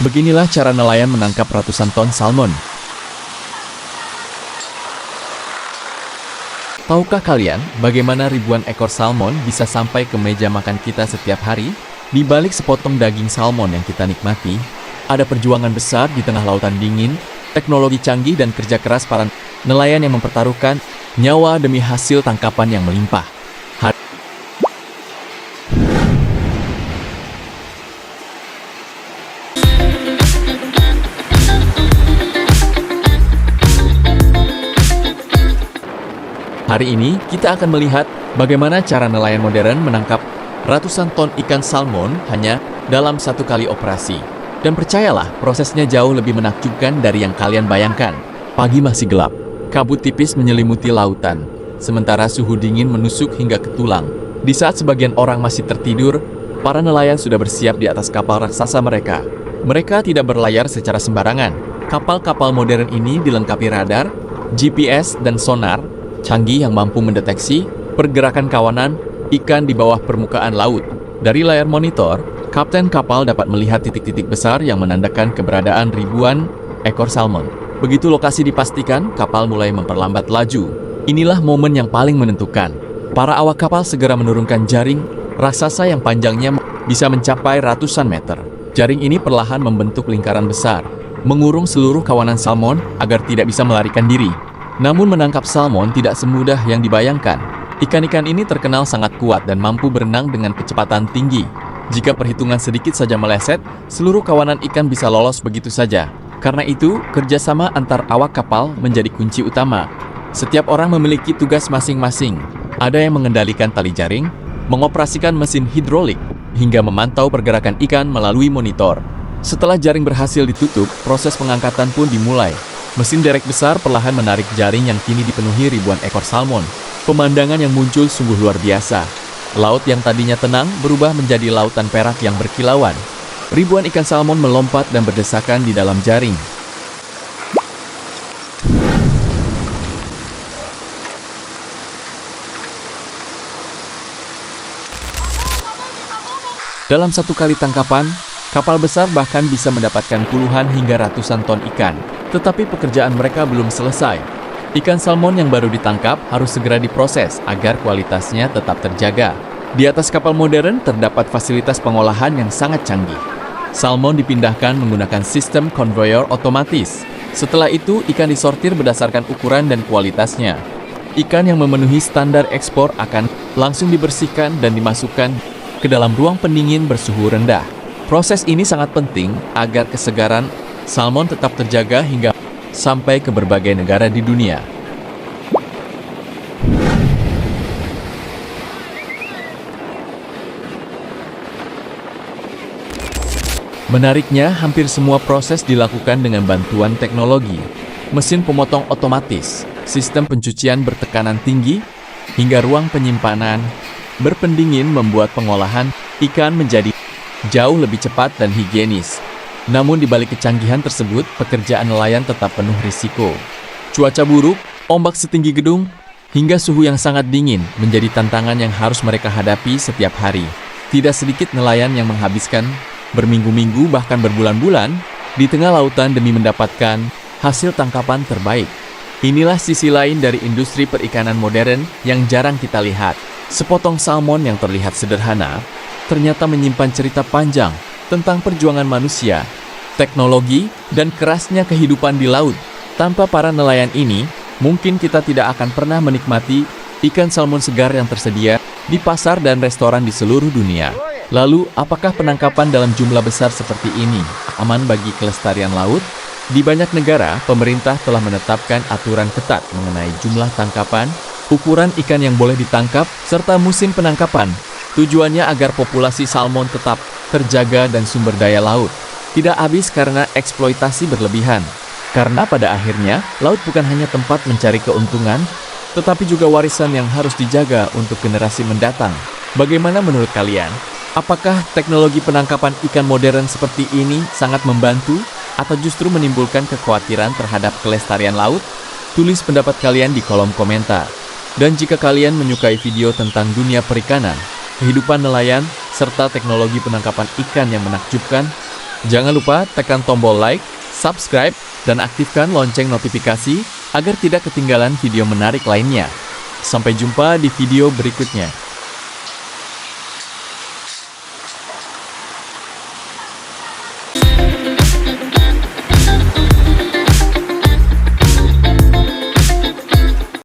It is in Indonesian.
Beginilah cara nelayan menangkap ratusan ton salmon. Tahukah kalian bagaimana ribuan ekor salmon bisa sampai ke meja makan kita setiap hari? Di balik sepotong daging salmon yang kita nikmati, ada perjuangan besar di tengah lautan dingin, teknologi canggih dan kerja keras para nelayan yang mempertaruhkan nyawa demi hasil tangkapan yang melimpah. Hari ini, kita akan melihat bagaimana cara nelayan modern menangkap ratusan ton ikan salmon hanya dalam satu kali operasi. Dan percayalah, prosesnya jauh lebih menakjubkan dari yang kalian bayangkan. Pagi masih gelap, kabut tipis menyelimuti lautan, sementara suhu dingin menusuk hingga ke tulang. Di saat sebagian orang masih tertidur, para nelayan sudah bersiap di atas kapal raksasa mereka. Mereka tidak berlayar secara sembarangan. Kapal-kapal modern ini dilengkapi radar, GPS, dan sonar canggih yang mampu mendeteksi pergerakan kawanan ikan di bawah permukaan laut. Dari layar monitor, kapten kapal dapat melihat titik-titik besar yang menandakan keberadaan ribuan ekor salmon. Begitu lokasi dipastikan, kapal mulai memperlambat laju. Inilah momen yang paling menentukan. Para awak kapal segera menurunkan jaring raksasa yang panjangnya bisa mencapai ratusan meter. Jaring ini perlahan membentuk lingkaran besar, mengurung seluruh kawanan salmon agar tidak bisa melarikan diri. Namun menangkap salmon tidak semudah yang dibayangkan. Ikan-ikan ini terkenal sangat kuat dan mampu berenang dengan kecepatan tinggi. Jika perhitungan sedikit saja meleset, seluruh kawanan ikan bisa lolos begitu saja. Karena itu, kerjasama antar awak kapal menjadi kunci utama. Setiap orang memiliki tugas masing-masing. Ada yang mengendalikan tali jaring, mengoperasikan mesin hidrolik, hingga memantau pergerakan ikan melalui monitor. Setelah jaring berhasil ditutup, proses pengangkatan pun dimulai. Mesin derek besar perlahan menarik jaring yang kini dipenuhi ribuan ekor salmon. Pemandangan yang muncul sungguh luar biasa. Laut yang tadinya tenang berubah menjadi lautan perak yang berkilauan. Ribuan ikan salmon melompat dan berdesakan di dalam jaring. Dalam satu kali tangkapan, kapal besar bahkan bisa mendapatkan puluhan hingga ratusan ton ikan. Tetapi pekerjaan mereka belum selesai. Ikan salmon yang baru ditangkap harus segera diproses agar kualitasnya tetap terjaga. Di atas kapal modern terdapat fasilitas pengolahan yang sangat canggih. Salmon dipindahkan menggunakan sistem konvoyor otomatis. Setelah itu, ikan disortir berdasarkan ukuran dan kualitasnya. Ikan yang memenuhi standar ekspor akan langsung dibersihkan dan dimasukkan ke dalam ruang pendingin bersuhu rendah. Proses ini sangat penting agar kesegaran salmon tetap terjaga hingga sampai ke berbagai negara di dunia. Menariknya, hampir semua proses dilakukan dengan bantuan teknologi. Mesin pemotong otomatis, sistem pencucian bertekanan tinggi, hingga ruang penyimpanan berpendingin membuat pengolahan ikan menjadi jauh lebih cepat dan higienis. Namun di balik kecanggihan tersebut, pekerjaan nelayan tetap penuh risiko. Cuaca buruk, ombak setinggi gedung, hingga suhu yang sangat dingin menjadi tantangan yang harus mereka hadapi setiap hari. Tidak sedikit nelayan yang menghabiskan berminggu-minggu bahkan berbulan-bulan di tengah lautan demi mendapatkan hasil tangkapan terbaik. Inilah sisi lain dari industri perikanan modern yang jarang kita lihat. Sepotong salmon yang terlihat sederhana ternyata menyimpan cerita panjang tentang perjuangan manusia, teknologi, dan kerasnya kehidupan di laut. Tanpa para nelayan ini, mungkin kita tidak akan pernah menikmati ikan salmon segar yang tersedia di pasar dan restoran di seluruh dunia. Lalu, apakah penangkapan dalam jumlah besar seperti ini aman bagi kelestarian laut? Di banyak negara, pemerintah telah menetapkan aturan ketat mengenai jumlah tangkapan, ukuran ikan yang boleh ditangkap, serta musim penangkapan. Tujuannya agar populasi salmon tetap terjaga dan sumber daya laut tidak habis karena eksploitasi berlebihan. Karena pada akhirnya, laut bukan hanya tempat mencari keuntungan, tetapi juga warisan yang harus dijaga untuk generasi mendatang. Bagaimana menurut kalian? Apakah teknologi penangkapan ikan modern seperti ini sangat membantu atau justru menimbulkan kekhawatiran terhadap kelestarian laut? Tulis pendapat kalian di kolom komentar. Dan jika kalian menyukai video tentang dunia perikanan, kehidupan nelayan, serta teknologi penangkapan ikan yang menakjubkan, Jangan lupa tekan tombol like, subscribe, dan aktifkan lonceng notifikasi agar tidak ketinggalan video menarik lainnya. Sampai jumpa di video berikutnya.